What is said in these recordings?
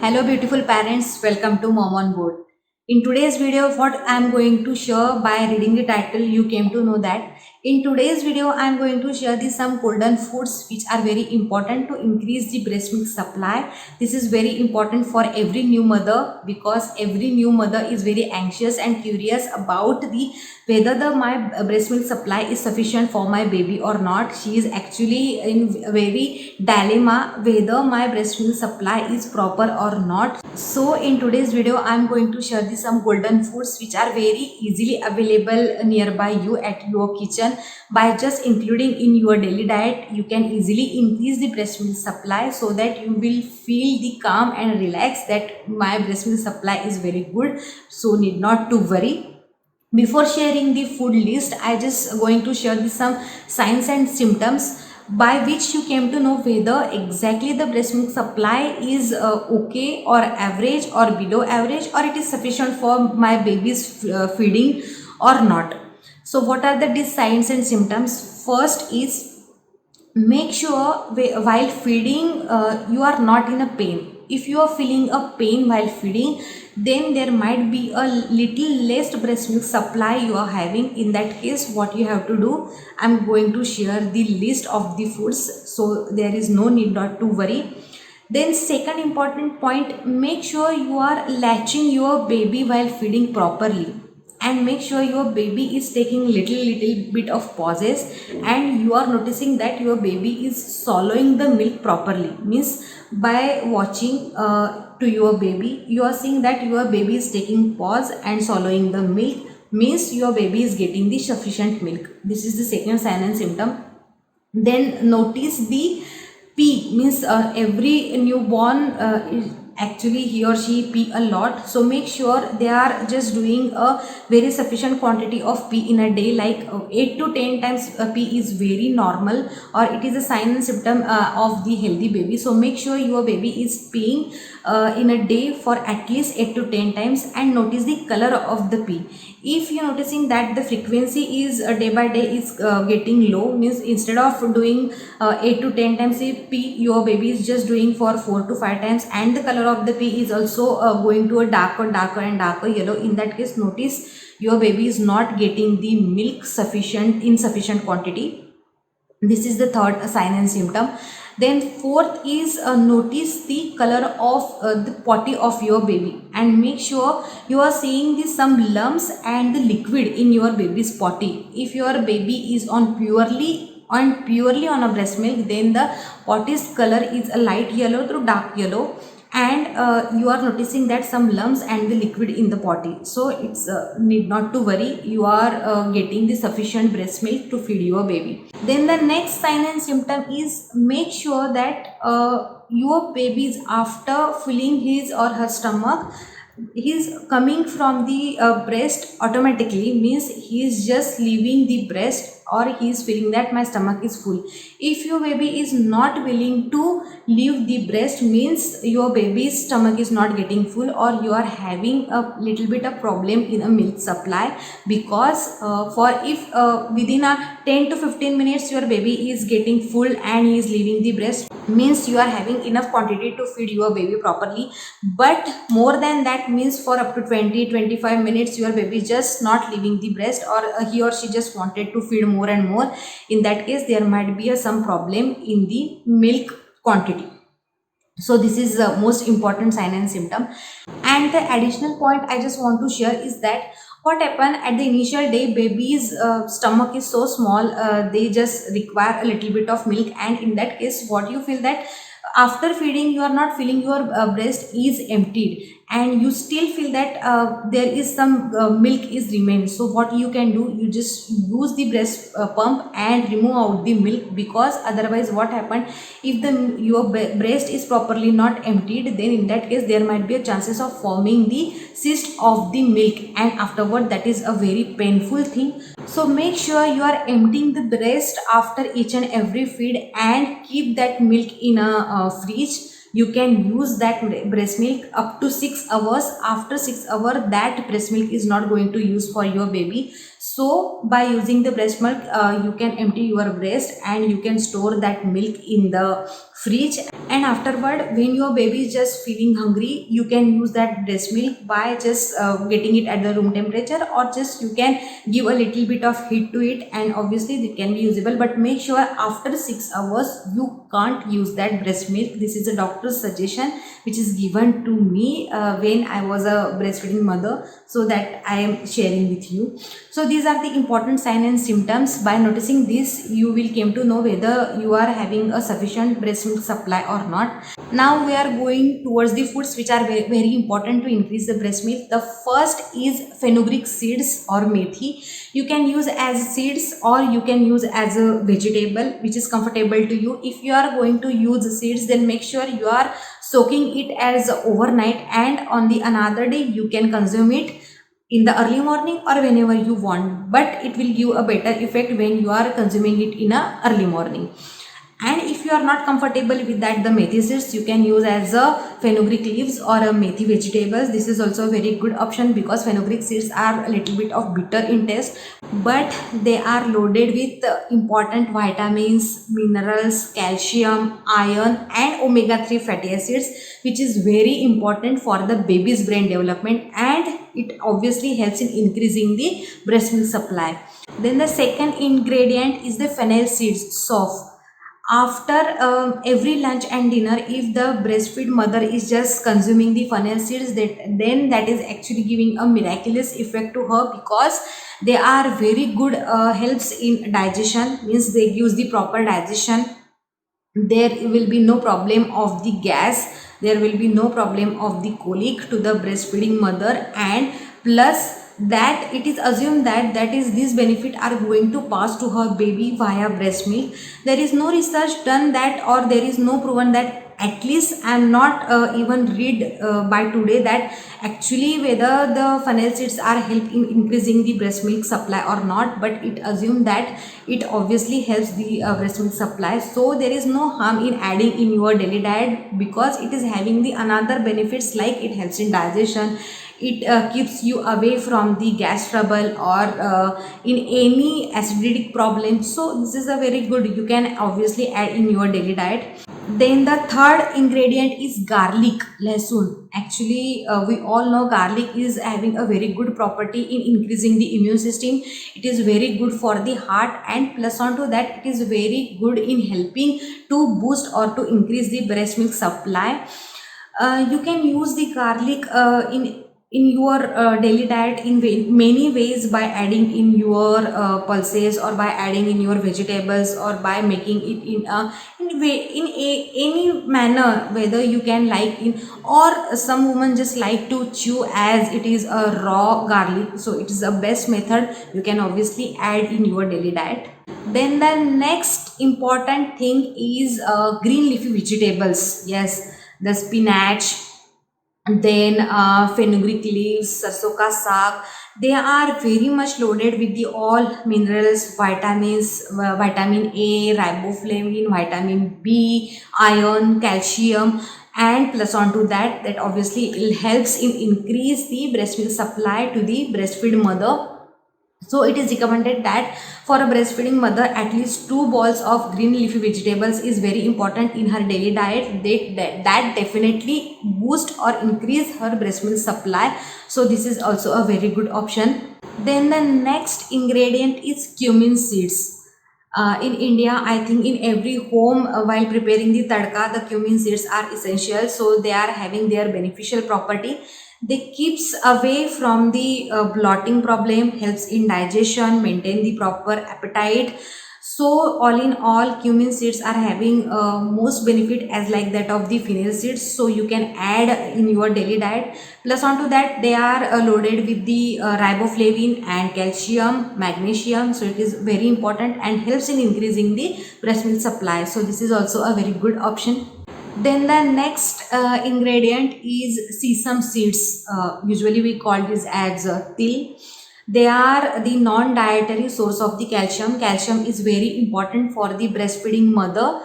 Hello beautiful parents, welcome to Mom on Board. In today's video, what I am going to share by reading the title, you came to know that. In today's video, I am going to share some golden foods which are very important to increase the breast milk supply. This is very important for every new mother because every new mother is very anxious and curious about the whether my breast milk supply is sufficient for my baby or not. She is actually in a very dilemma whether my breast milk supply is proper or not. So in today's video I am going to share some golden foods which are very easily available nearby you at your kitchen. By just including in your daily diet, you can easily increase the breast milk supply so that you will feel the calm and relax that my breast milk supply is very good, so need not to worry. Before sharing the food list, I just going to share some signs and symptoms by which you came to know whether exactly the breast milk supply is okay or average or below average, or it is sufficient for my baby's feeding or not. So what are these signs and symptoms? First is, make sure while feeding you are not in a pain. If you are feeling a pain while feeding, then there might be a little less breast milk supply you are having. In that case, what you have to do, I'm going to share the list of the foods, so there is no need not to worry. Then second important point, make sure you are latching your baby while feeding properly, and make sure your baby is taking little bit of pauses and you are noticing that your baby is swallowing the milk properly. Means by watching to your baby, you are seeing that your baby is taking pause and swallowing the milk, means your baby is getting the sufficient milk. This is the second sign and symptom. Then notice the pee, means every newborn actually he or she pee a lot, so make sure they are just doing a very sufficient quantity of pee in a day, like 8 to 10 times pee is very normal, or it is a sign and symptom of the healthy baby. So make sure your baby is peeing in a day for at least 8 to 10 times, and notice the color of the pee. If you are noticing that the frequency is day by day is getting low, means instead of doing 8 to 10 times pee, your baby is just doing for 4 to 5 times, and the color of the pee is also going to a darker and darker yellow. In that case, notice your baby is not getting the milk in sufficient quantity. This is the third sign and symptom. Then fourth is, notice the color of the potty of your baby, and make sure you are seeing some lumps and the liquid in your baby's potty. If your baby is on purely on a breast milk, then the potty's color is a light yellow to dark yellow, and you are noticing that some lumps and the liquid in the potty. So it's need not to worry, you are getting the sufficient breast milk to feed your baby. Then the next sign and symptom is, make sure that your baby is, after filling his or her stomach, he is coming from the breast automatically, means he is just leaving the breast, or he is feeling that my stomach is full. If your baby is not willing to leave the breast, means your baby's stomach is not getting full, or you are having a little bit of problem in a milk supply. Because for if within a 10 to 15 minutes your baby is getting full and he is leaving the breast, means you are having enough quantity to feed your baby properly. But more than that, means for up to 20-25 minutes your baby is just not leaving the breast, or he or she just wanted to feed more and more. In that case, there might be some problem in the milk quantity. So this is the most important sign and symptom. And the additional point I just want to share is that what happen at the initial day, baby's stomach is so small, they just require a little bit of milk, and in that case what you feel that after feeding you are not feeling your breast is emptied, and you still feel that there is some milk is remained. So what you can do, you just use the breast pump and remove out the milk, because otherwise what happened, if your breast is properly not emptied, then in that case there might be a chances of forming the cyst of the milk, and afterward that is a very painful thing. So make sure you are emptying the breast after each and every feed, and keep that milk in a fridge. You can use that breast milk up to 6 hours. After 6 hours, that breast milk is not going to use for your baby. So by using the breast milk, you can empty your breast and you can store that milk in the fridge, And afterward, when your baby is just feeling hungry, you can use that breast milk by just getting it at the room temperature, or just you can give a little bit of heat to it, and obviously it can be usable. But make sure after 6 hours you can't use that breast milk. This is a doctor's suggestion which is given to me when I was a breastfeeding mother, so that I am sharing with you. So these are the important signs and symptoms. By noticing this, you will came to know whether you are having a sufficient breast milk supply or not. Now we are going towards the foods which are very, very important to increase the breast milk. The first is fenugreek seeds or methi. You can use as seeds or you can use as a vegetable, which is comfortable to you. If you are going to use seeds, then make sure you are soaking it as overnight, and on the another day you can consume it in the early morning or whenever you want, but it will give a better effect when you are consuming it in a early morning. And if you are not comfortable with that, the methi seeds you can use as a fenugreek leaves or a methi vegetables. This is also a very good option because fenugreek seeds are a little bit of bitter in taste, but they are loaded with important vitamins, minerals, calcium, iron and omega-3 fatty acids, which is very important for the baby's brain development, and it obviously helps in increasing the breast milk supply. Then the second ingredient is the fennel seeds, soft. After every lunch and dinner, if the breastfeed mother is just consuming the fennel seeds, then that is actually giving a miraculous effect to her, because they are very good, helps in digestion, means they gives the proper digestion. There will be no problem of the gas, there will be no problem of the colic to the breastfeeding mother, and plus that it is assumed that these benefit are going to pass to her baby via breast milk. There is no research done that, or there is no proven that, at least I am not even read by today, that actually whether the fennel seeds are help in increasing the breast milk supply or not, but it assumed that it obviously helps the breast milk supply. So there is no harm in adding in your daily diet, because it is having the another benefits, like it helps in digestion, it keeps you away from the gas trouble or in any acidic problem. So this is a very good, you can obviously add in your daily diet. Then the third ingredient is garlic, lasun. Actually, we all know garlic is having a very good property in increasing the immune system. It is very good for the heart, and plus on to that, it is very good in helping to boost or to increase the breast milk supply. You can use the garlic in your daily diet in many ways, by adding in your pulses, or by adding in your vegetables, or by making it any manner, whether you can like in, or some women just like to chew as it is a raw garlic, so it is the best method. You can obviously add in your daily diet. Then the next important thing is green leafy vegetables. Yes, the spinach, then fenugreek leaves, sarson ka saag. They are very much loaded with the all minerals, vitamins, vitamin A, riboflavin, vitamin B, iron, calcium, and plus on to that, obviously it helps in increase the breast milk supply to the breastfeed mother. So it is recommended that for a breastfeeding mother, at least 2 balls of green leafy vegetables is very important in her daily diet. That definitely boost or increase her breast milk supply. So this is also a very good option. Then the next ingredient is cumin seeds. In India, I think in every home, while preparing the tadka, the cumin seeds are essential. So they are having their beneficial property. They keeps away from the bloating problem, helps in digestion, maintain the proper appetite. So all in all, cumin seeds are having most benefit as like that of the fennel seeds. So you can add in your daily diet. Plus on to that, they are loaded with the riboflavin and calcium, magnesium. So it is very important and helps in increasing the breast milk supply. So this is also a very good option. Then the next ingredient is sesame seeds. Usually we call this as til. They are the non-dietary source of the calcium. Calcium is very important for the breastfeeding mother,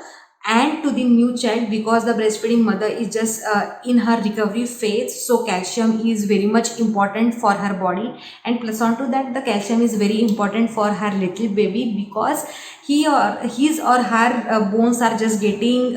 and to the new child, because the breastfeeding mother is just in her recovery phase, so calcium is very much important for her body. And plus on to that, the calcium is very important for her little baby, because his or her bones are just getting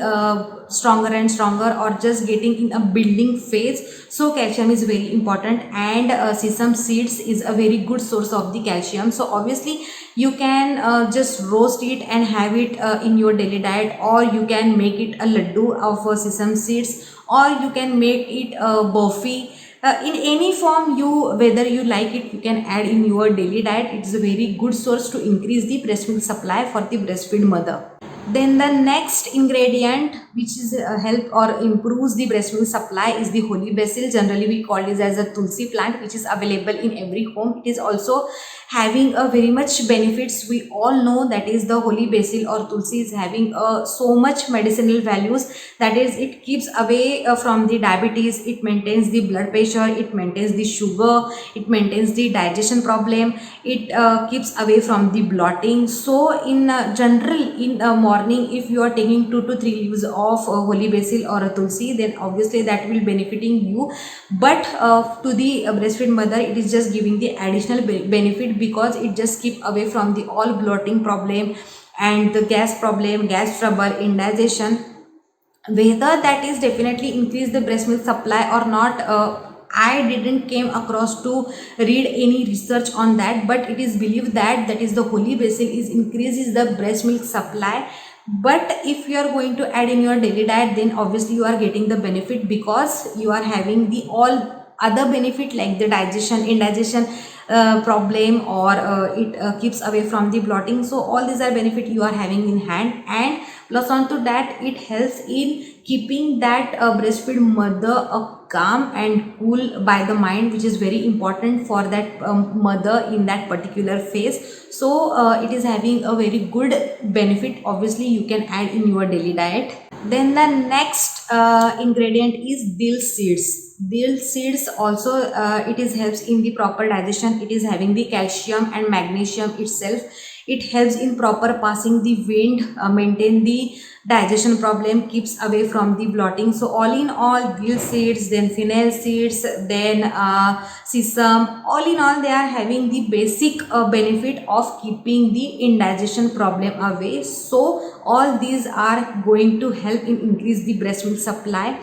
stronger and stronger, or just getting in a building phase. So calcium is very important, and sesame seeds is a very good source of the calcium. So obviously you can just roast it and have it in your daily diet, or you can make it a laddu of sesame seeds, or you can make it a burfi. In any form, whether you like it, you can add in your daily diet. It's a very good source to increase the breast milk supply for the breastfeed mother. Then the next ingredient which is help or improves the breast milk supply is the holy basil. Generally we call this as a tulsi plant, which is available in every home. It is also having a very much benefits. We all know that is the holy basil or tulsi is having so much medicinal values. That is, it keeps away from the diabetes, it maintains the blood pressure, it maintains the sugar, it maintains the digestion problem, it keeps away from the bloating. So in general, in morning, if you are taking 2 to 3 leaves of holy basil or a tulsi, then obviously that will benefiting you. But to the breastfeed mother, it is just giving the additional benefit, because it just keep away from the all bloating problem and the gas problem, gas trouble, indigestion. Whether that is definitely increase the breast milk supply or not, I didn't came across to read any research on that, but it is believed that that is the holy basil is increases the breast milk supply. But if you are going to add in your daily diet, then obviously you are getting the benefit, because you are having the all other benefit like the digestion, indigestion problem, or it keeps away from the bloating. So all these are benefit you are having in hand. And plus on to that, it helps in keeping that breastfeed mother calm and cool by the mind, which is very important for that mother in that particular phase. So it is having a very good benefit. Obviously you can add in your daily diet. Then the next ingredient is dill seeds. Dill seeds also it is helps in the proper digestion. It is having the calcium and magnesium itself. It helps in proper passing the wind, maintain the digestion problem, keeps away from the bloating. So all in all, dill seeds, then fennel seeds, then sesame, all in all, they are having the basic benefit of keeping the indigestion problem away. So all these are going to help in increase the breast milk supply.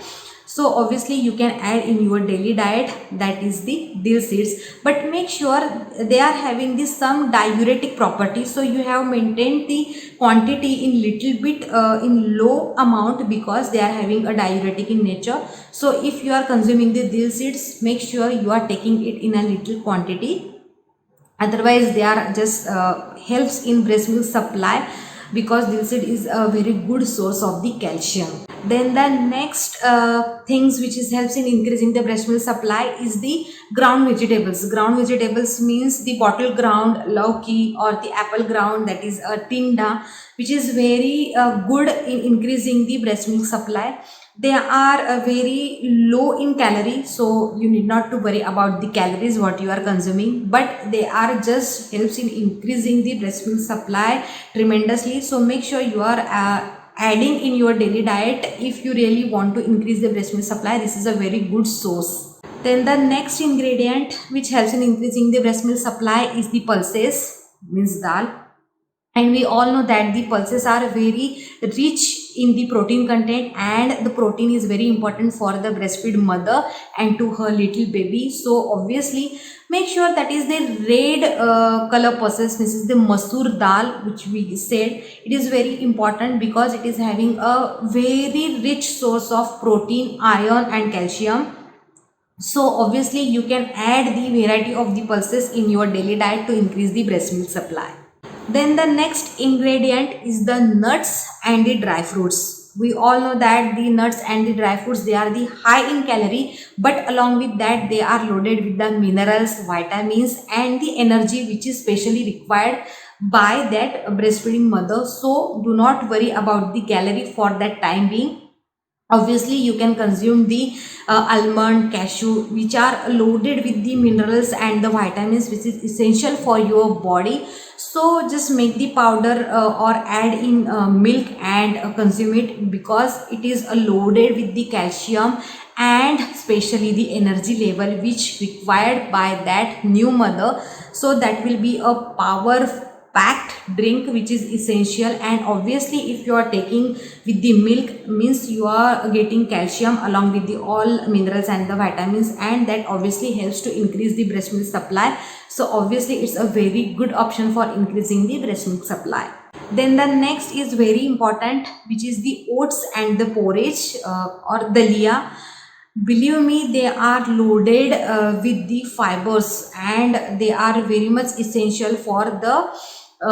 So obviously you can add in your daily diet, that is the dill seeds, but make sure they are having this some diuretic property. So you have maintained the quantity in little bit in low amount, because they are having a diuretic in nature. So if you are consuming the dill seeds, make sure you are taking it in a little quantity. Otherwise they are just helps in breast milk supply, because dill seed is a very good source of the calcium. Then the next things which is helps in increasing the breast milk supply is the ground vegetables. Ground vegetables means the bottle ground lauki, or the apple ground, that is a tinda, which is very good in increasing the breast milk supply. They are very low in calorie, so you need not to worry about the calories what you are consuming, but they are just helps in increasing the breast milk supply tremendously. So make sure you are adding in your daily diet if you really want to increase the breast milk supply. This is a very good source. Then the next ingredient which helps in increasing the breast milk supply is the pulses, means dal. And we all know that the pulses are very rich in the protein content, and the protein is very important for the breastfeed mother and to her little baby. So obviously make sure that is the red color pulses. This is the masoor dal, which we said. It is very important because it is having a very rich source of protein, iron and calcium. So obviously you can add the variety of the pulses in your daily diet to increase the breast milk supply. Then the next ingredient is the nuts and the dry fruits. We all know that the nuts and the dry fruits, they are the high in calorie, but along with that they are loaded with the minerals, vitamins and the energy which is specially required by that breastfeeding mother. So do not worry about the calorie for that time being. Obviously you can consume the almond, cashew, which are loaded with the minerals and the vitamins which is essential for your body. So just make the powder or add in milk and consume it, because it is loaded with the calcium and especially the energy level which required by that new mother. So that will be a power packed drink which is essential. And obviously if you are taking with the milk, means you are getting calcium along with the all minerals and the vitamins, and that obviously helps to increase the breast milk supply. So obviously it's a very good option for increasing the breast milk supply. Then the next is very important, which is the oats and the porridge or dalia. Believe me, they are loaded with the fibers, and they are very much essential for the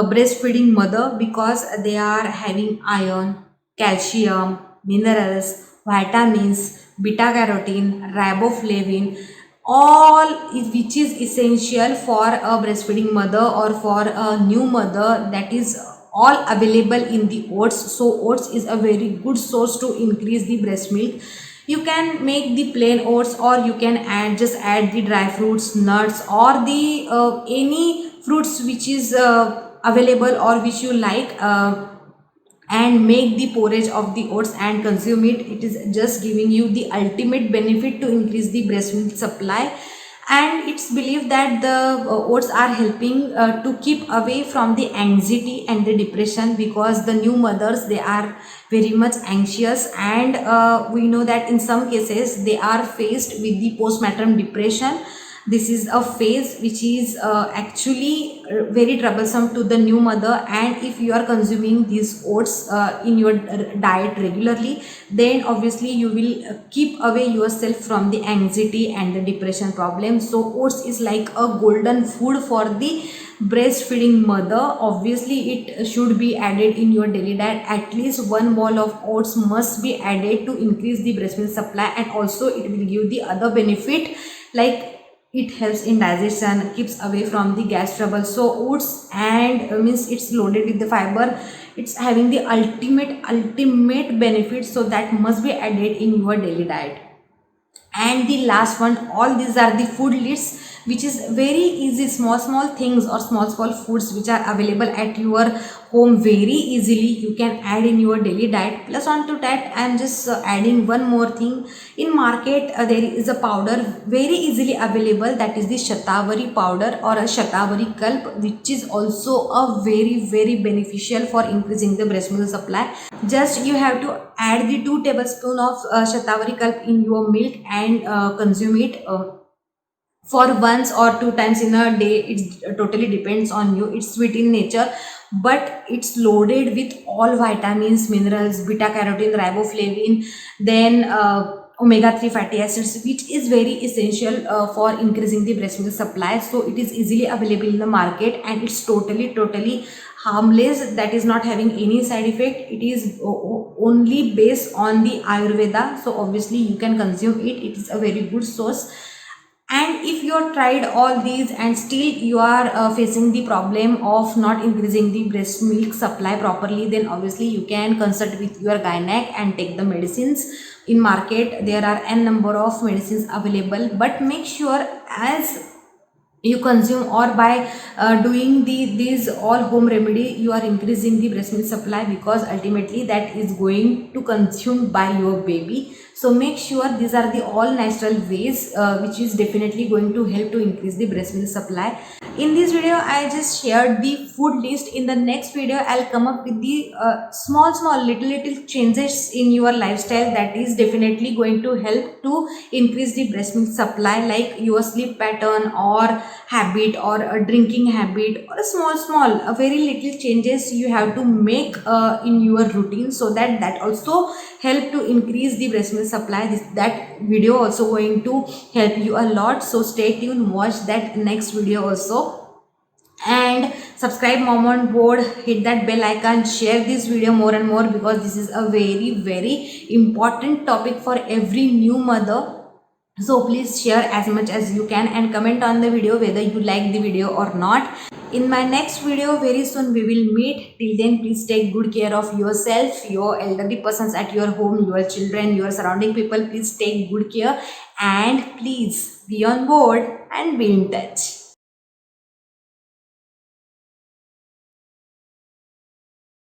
breastfeeding mother, because they are having iron, calcium, minerals, vitamins, beta carotene, riboflavin, all which is essential for a breastfeeding mother or for a new mother. That is all available in the oats. So oats is a very good source to increase the breast milk. You can make the plain oats, or you can add the dry fruits, nuts, or the any fruits which is available or which you like, and make the porridge of the oats and consume it. It is just giving you the ultimate benefit to increase the breast milk supply. And it's believed that the oats are helping to keep away from the anxiety and the depression, because the new mothers, they are very much anxious, and we know that in some cases they are faced with the postpartum depression. This is a phase which is actually very troublesome to the new mother, and if you are consuming these oats in your diet regularly, then obviously you will keep away yourself from the anxiety and the depression problem. So oats is like a golden food for the breastfeeding mother. Obviously it should be added in your daily diet. At least one bowl of oats must be added to increase the breast milk supply, and also it will give the other benefit, like it helps in digestion, keeps away from the gas trouble. So oats and means it's loaded with the fiber, it's having the ultimate benefit, so that must be added in your daily diet. And the last one, all these are the food lists which is very easy, small things or small foods which are available at your home very easily, you can add in your daily diet. Plus on to that, I am just adding one more thing. In market there is a powder very easily available, that is the shatavari powder or a shatavari kalp, which is also a very beneficial for increasing the breast milk supply. Just you have to add the 2 tablespoon of shatavari kalp in your milk and consume it for once or 2 times in a day. It totally depends on you. It's sweet in nature, but it's loaded with all vitamins, minerals, beta carotene, riboflavin, then omega 3 fatty acids, which is very essential for increasing the breast milk supply. So it is easily available in the market, and it's totally harmless, that is not having any side effect. It is only based on the ayurveda, so obviously you can consume it. It is a very good source. And if you have tried all these and still you are facing the problem of not increasing the breast milk supply properly, then obviously you can consult with your gynec and take the medicines. In market there are n number of medicines available, but make sure as you consume or by doing these all home remedy, you are increasing the breast milk supply, because ultimately that is going to consumed by your baby. So make sure these are the all natural ways which is definitely going to help to increase the breast milk supply. In this video I just shared the food list. In the next video I'll come up with the small little changes in your lifestyle that is definitely going to help to increase the breast milk supply, like your sleep pattern or habit or a drinking habit, or a small a very little changes you have to make in your routine, so that also help to increase the breast milk supply. That video also going to help you a lot, so stay tuned, watch that next video also. And subscribe Mom on Board, hit that bell icon, share this video more and more, because this is a very important topic for every new mother. So please share as much as you can and comment on the video whether you like the video or not. in my next video very soon we will meet. Till then, please take good care of yourself, your elderly persons at your home, your children, your surrounding people. Please take good care and please be on board and be in touch.